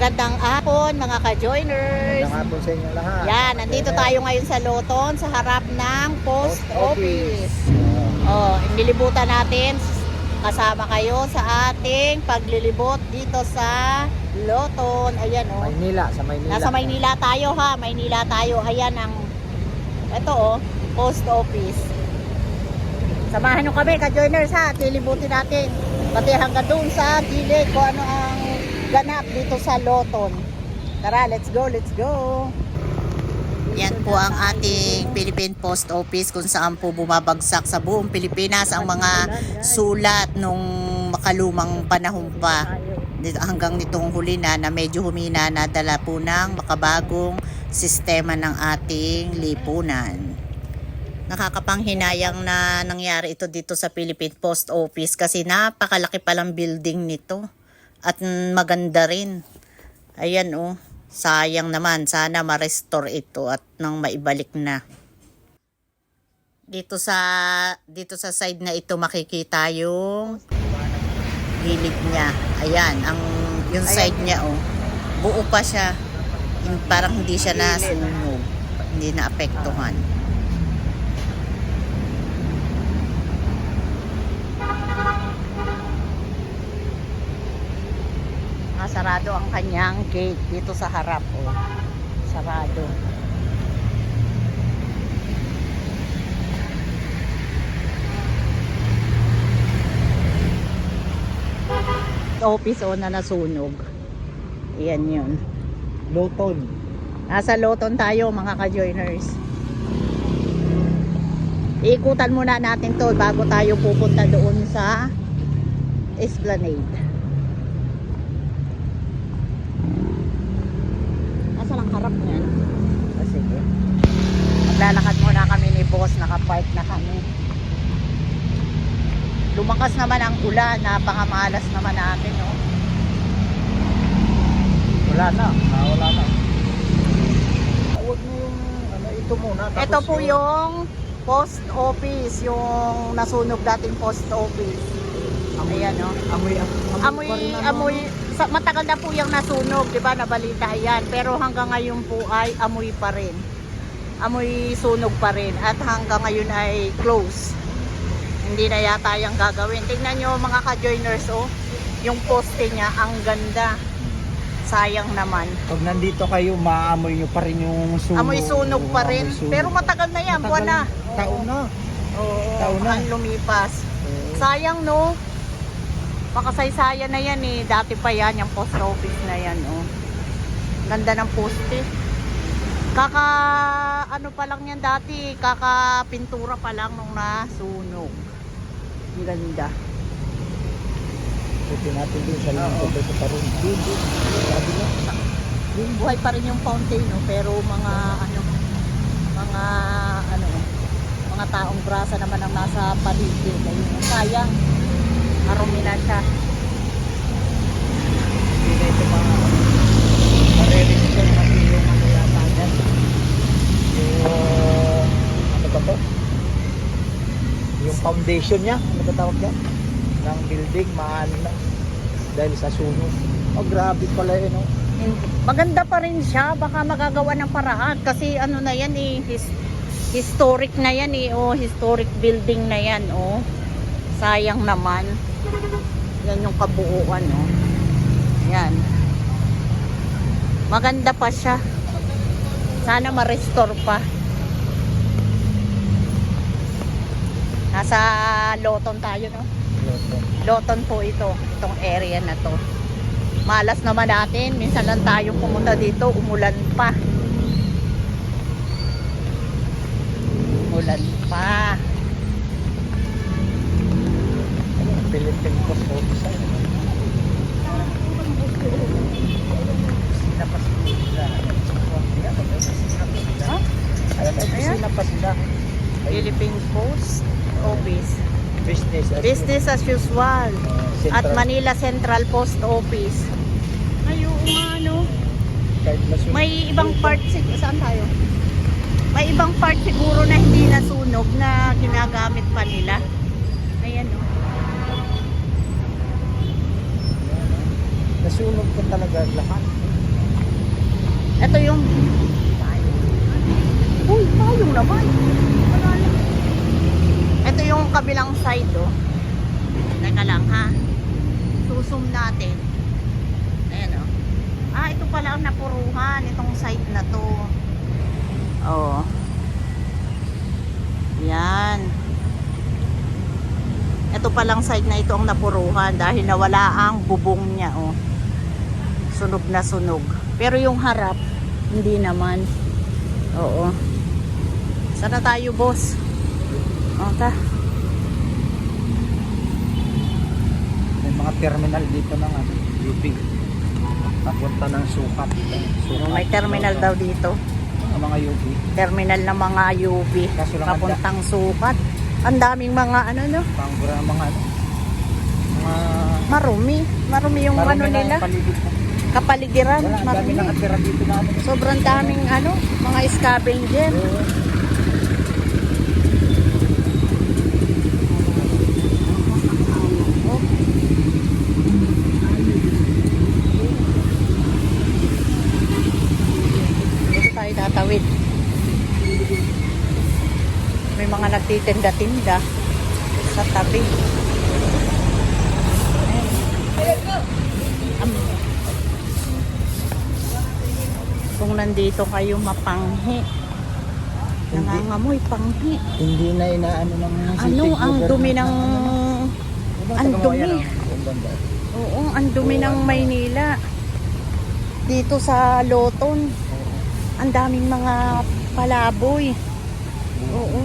Magandang hapon mga ka-joiners. Magandang hapon sa inyo lahat. Yan, nandito tayo ngayon sa Loton sa harap ng Post Office. Nilibutan natin kasama kayo sa ating paglilibot dito sa Loton. Ayan Maynila, sa Maynila. Nasa Maynila tayo ha, Maynila tayo. Ayan ang ito Post Office. Samahan nyo kami ka-joiners ha, at lilibutin natin pati hanggang doon sa gilid kung ano ang ganap dito sa Loton. Tara, let's go, let's go. Yan po ang ating Philippine Post Office kung saan po bumabagsak sa buong Pilipinas ang mga sulat nung makalumang panahon pa. Hanggang nitong huli na medyo humina na dala po ng makabagong sistema ng ating lipunan. Nakakapanghinayang na nangyari ito dito sa Philippine Post Office kasi napakalaki palang building nito at maganda rin. Ayan sayang naman, sana ma-restore ito at nang maibalik na. Dito sa side na ito makikita yung gilid niya. Ayan, yung side niya buo pa siya. Parang hindi siya nasunog, hindi na apektuhan. Sarado ang kanyang gate dito sa harap sarado. Office na nasunog. Ayan yun. Loton. Nasa Loton tayo mga ka-joiners. Iikutan muna natin to bago tayo pupunta doon sa Esplanade. Ang harap niyan. Sige. Maglalakad muna kami ni boss, nakapark na kami. Lumakas naman ang ulan, napakamalas naman natin Wala na. Wala na. Huwag mo yung ito muna. Ito po yung post office, yung nasunog dating post office. Ayan amoy. Matagal na po yung nasunog, di ba? Nabalita yan. Pero hanggang ngayon po ay amoy pa rin. Amoy sunog pa rin. At hanggang ngayon ay close. Hindi na yata yung gagawin. Tingnan nyo mga ka-joiners, yung poste niya, ang ganda. Sayang naman. Pag nandito kayo, maamoy nyo pa rin yung sunog. Amoy sunog pa rin. Pero matagal na yan, buwan na. Taon na. Oo, ang lumipas. Sayang makasaysayan na yan dati pa yan yung post office na yan ganda ng poste. Ano pa lang yan dati, pintura pa lang nung nasunog. Ang ganda. Ito natin din sa lingkod ito pa rin. Buhay pa rin yung fountain pero mga taong grasa naman ang nasa paligid. Sayang. Marumi na siya. Hindi na ito maririnig ko naman yung yata dyan. Yung ba to? Yung foundation niya, ano ba tawag dyan? Ng building, maano na. Dahil sa sunog. Grabe pala Maganda pa rin siya. Baka magagawa ng paraan. Kasi na yan historic na yan historic building na yan sayang naman. Yan yung kabuuan yan, maganda pa siya, sana ma-restore pa. Nasa Loton tayo Loton po itong area na to. Malas naman natin, minsan lang tayong pumunta dito, umulan pa. Philippine Post Office. Sina pa sila. Philippine Post Office. Business as usual. At Manila Central Post Office. May ibang part saan tayo? May ibang part siguro na hindi nasunog na ginagamit pa nila. Ayan Nasunog ko talaga lahat. Ito yung uy, payong naman. Wala na. Ito yung kabilang side, oh. Teka lang, ha. Susum natin. Ayan, oh. Ah, ito pala ang napuruhan. Itong side na to. Oh. Yan. Ito palang side na ito ang napuruhan dahil nawala ang bubong niya, oh. Sunog na sunog. Pero yung harap, hindi naman. Oo. Sana tayo, boss. O, ta. May mga terminal dito ng UP. Papunta ng Sukat. May terminal daw dito. Ang mga UP. Terminal ng mga UV. Kaso lang Papuntang Sukat. Ang daming mga ano, no? Panggura mga ano. Mga Marumi. Marumi yung marami ano na nila. paligid na. Kapaligiran. Wala, ang dami Marumi. nakatira dito na ano. Sobrang daming ano, mga scavenger. Oh. Dito tayo tatawid. May mga nagtitinda-tinda sa tabi. Kung nandito kayo mapanghi, nangangamoy panghi. Hindi na inaano ng Ano, ang dumi ng... ang dumi. Oo, ang dumi ng Maynila. Dito sa Loton, ang daming mga palaboy. Oo.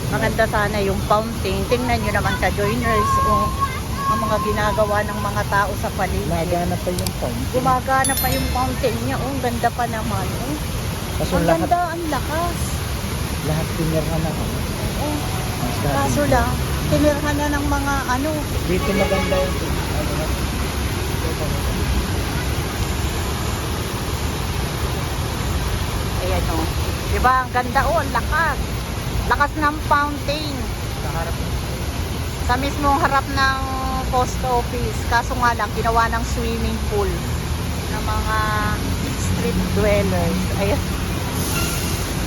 Maganda sana yung fountain. Tingnan nyo naman sa joiners. O, ang mga ginagawa ng mga tao sa paligid. Magana pa yung fountain. Gumagana pa yung fountain niya. Oh, ang ganda pa naman. Oh. Kaso Ang lahat, ganda, ang lakas. lahat pinirhan na. Oh. Kaso lang, tinirhan na ng mga ano. Dito maganda yung ano na. Ayan o. Diba? Ang ganda o. Ang lakas. Lakas ng fountain. Sa harap. Sa mismong harap ng post office. Kaso nga lang, ginawa ng swimming pool ng mga street dwellers. Ayan.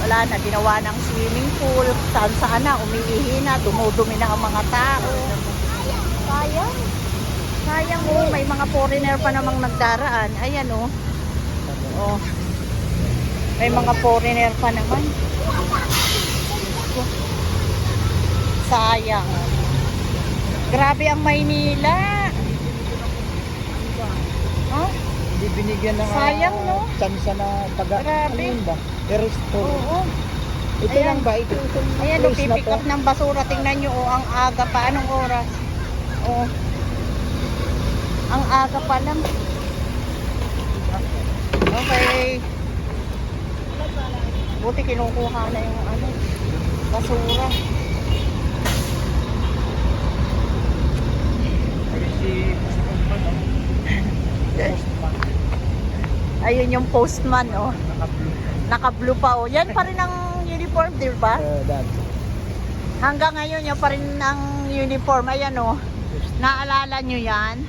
Wala na. Ginawa ng swimming pool. Saan na. Umiihi na. Dumudumi na ang mga tao. Sayang. Sayang o. May mga foreigner pa namang nagdaraan. Ayan o. Oh. May mga foreigner pa naman. Sayang. Grabe ang Maynila. Huh? Hindi binigyan ng Sayang, no? tsansa na taga. Grabe. Ano yun ba? I-restore. Oo. Ito Ayan. lang ba? Ito itong Ayan o, place na pipick to. up ng basura. Tingnan nyo o, ang aga pa. Anong oras? O. Ang aga pa lang. Okay. Buti kinukuha na yung ano, basura. Ayun yung postman, oh. Naka-blue pa, oh. Yan pa rin ang uniform, di ba? Hanggang ngayon, yan pa rin ang uniform. Ayan, oh. Naalala nyo yan?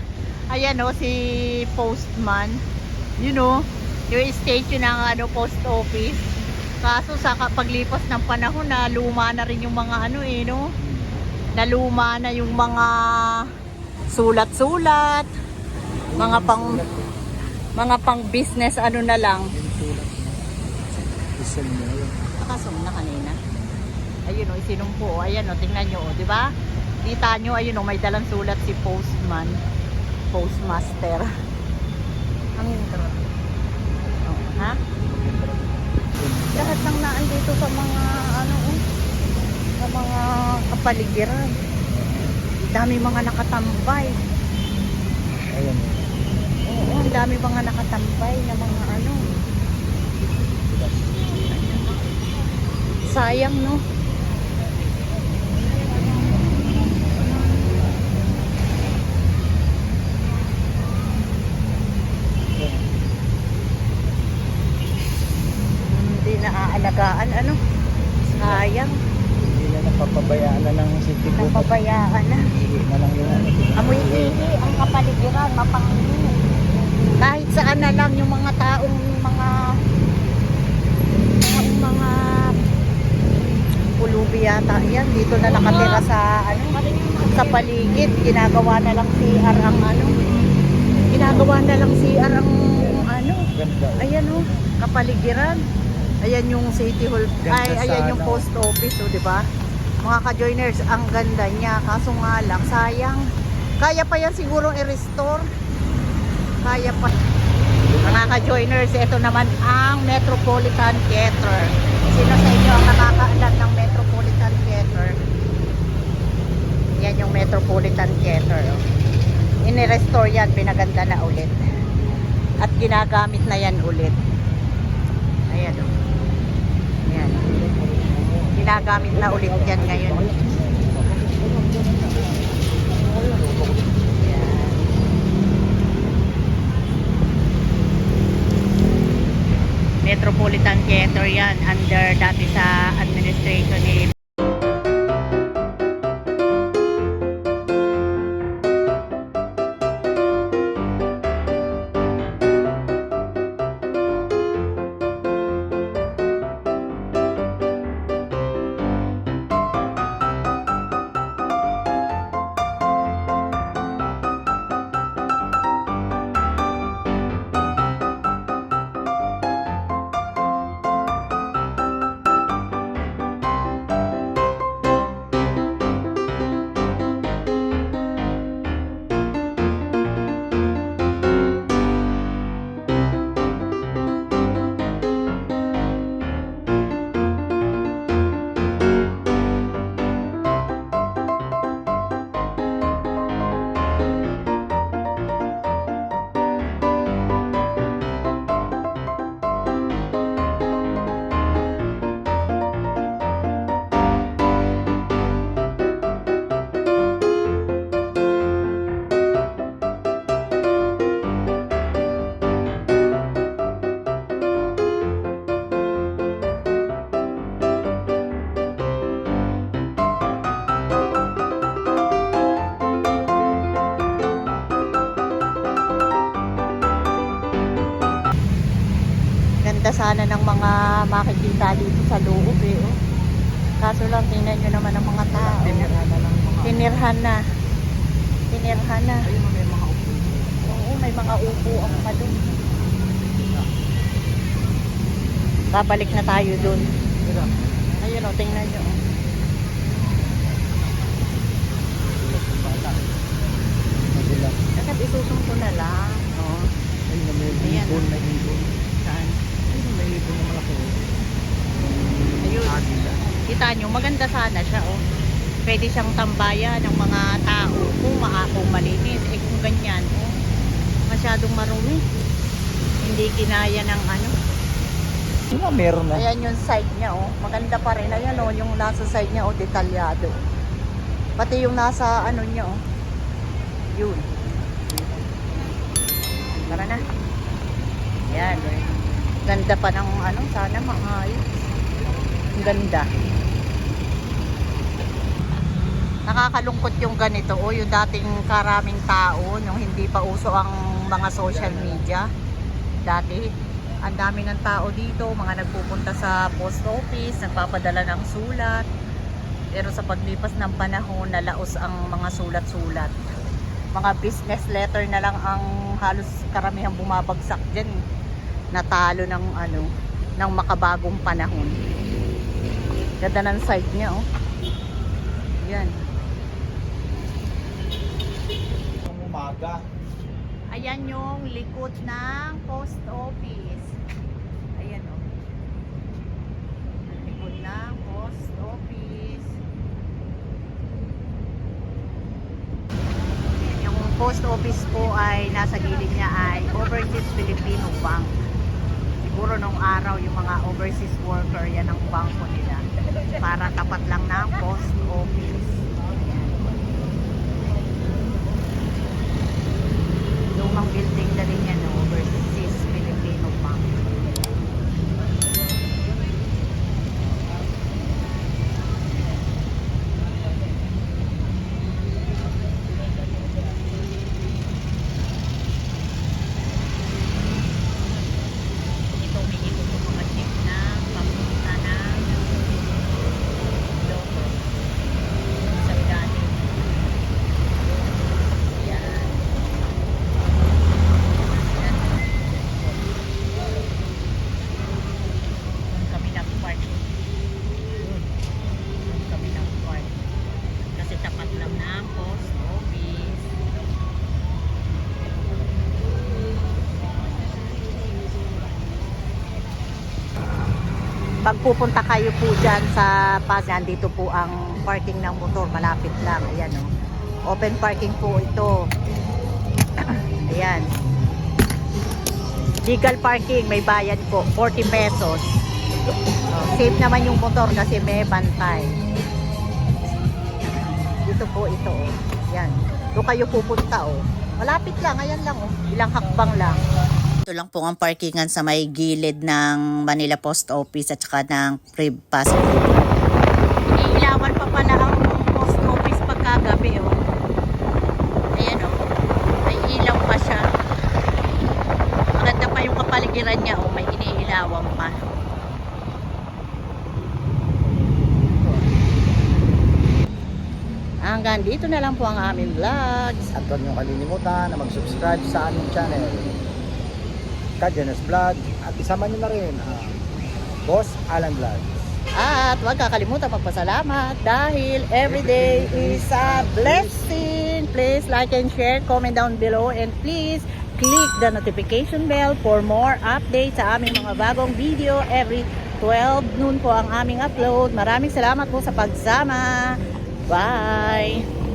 Ayan, oh, si postman. You know, yung statue ng ano, post office. Kaso sa paglipas ng panahon na luma na rin yung mga ano no? Naluma na yung mga sulat-sulat, mga pang business ano na lang. Nakasum na kanina. Ayun o, isinumpo. Ayan o, tingnan nyo o, di ba? Kita nyo, ayun o, may dalang sulat si postman, postmaster. Ang oh, ha? Lahat ng naandito sa mga ano sa mga kapaligiran. Dami mga nakatambay. Ayan. Oo, ang dami mga nakatambay na mga ano. Sayang, no? Hindi na aalagaan, ano? Sayang. Hindi na Papabayaan na ng city group. Napabayaan na. Ihi na lang yung ano. Amoy ihi ang kapaligiran, mapangini. Kahit saan na lang yung mga mga pulubi yata yan. Dito na nakatira sa sa paligid. Ginagawa na lang CR ang Ginagawa na lang CR ang Ganda. Ayan oh, kapaligiran. Ayan yung City Hall. Ganda Ayan yung sana. post office, oh, di ba? Mga ka-joiners, ang ganda niya. Kaso nga lang, sayang. Kaya pa yan siguro i-restore. Kaya pa. Mga ka-joiners, ito naman ang Metropolitan Theater. Sino sa inyo ang nakakaalam ng Metropolitan Theater? Yan yung Metropolitan Theater. Oh. Ini-restore yan, pinaganda na ulit. At ginagamit na yan ulit. Ayan o. Ayan. Ginagamit na ulit yan ngayon. Ayan. Metropolitan Theater yan. Under dati sa administration ni ganda sana ng mga makikita dito sa loob eh. Oh. Kaso lang tingnan nyo naman ang mga tao. Tinirhan na lang mga. Tinirhan na. Tinirhan na. Ayun, may mga upo. Oo, may mga upo ang padung. Babalik na tayo dun. Ayun o, tingnan nyo. Dapat isusong ko na lang. Oh. Ayun na may Ayan. ibon, may ibon. Saan? Ayun, may ibon na malaki. Ayun. Agila. Kita nyo, maganda sana siya oh. Pwede siyang tambayan ng mga tao kung malinis. Eh kung ganyan, oh, masyadong marumi. Hindi kinaya ng Yun na, meron na. Ayan yung side niya oh. Maganda pa rin. Ayan oh, yung nasa side niya oh, detalyado. Pati yung nasa niya oh. Yun. Tara na. Ayan. Ganda pa ng sana maayos. Ang ganda. Nakakalungkot yung ganito o yung dating karaming tao nung hindi pa uso ang mga social media. Dati, ang dami ng tao dito, mga nagpupunta sa post office, nagpapadala ng sulat. Pero sa paglipas ng panahon, nalaos ang mga sulat-sulat. Mga business letter na lang ang halos karamihang bumabagsak dyan. Natalo ng ng makabagong panahon. Ganda ng side niya oh. Yan. Umaga. Ayan yung likod ng post office. Ayan o. Likod ng post office. Yung post office po ay nasa gilid niya ay Overseas Filipino Bank. Siguro nung araw yung mga overseas worker yan ang bangko nila. Para tapat lang ng post office. Lumang building na rin yan, Overseas Filipino Bank. pag pupunta kayo po dyan sa Pasay, dito po ang parking ng motor, malapit lang. Ayan o. Open parking po ito. Ayan. Legal parking, may bayad po, 40 pesos. Safe naman yung motor kasi may bantay. Dito po ito o. Ayan. Doon kayo pupunta o. Malapit lang, ayan lang o. Ilang hakbang lang. Ito lang po ang parkingan sa may gilid ng Manila Post Office at saka ng Pass. Iniilawan pa pala ang post office pagkagabi oh. Ayan oh. May ilaw pa siya. Maganda pa yung kapaligiran niya oh. May iniilawan pa. Hanggang dito na lang po ang aming vlogs. At huwag niyo kalilimutan na mag-subscribe sa aming channel, Kadyanas Vlog, at isama niyo na rin Boss Alan Vlog. At huwag kakalimutan magpasalamat dahil everyday is a blessing. Please like and share, comment down below, and please click the notification bell for more updates sa aming mga bagong video. Every 12 noon po ang aming upload. Maraming salamat po sa pagsama. Bye!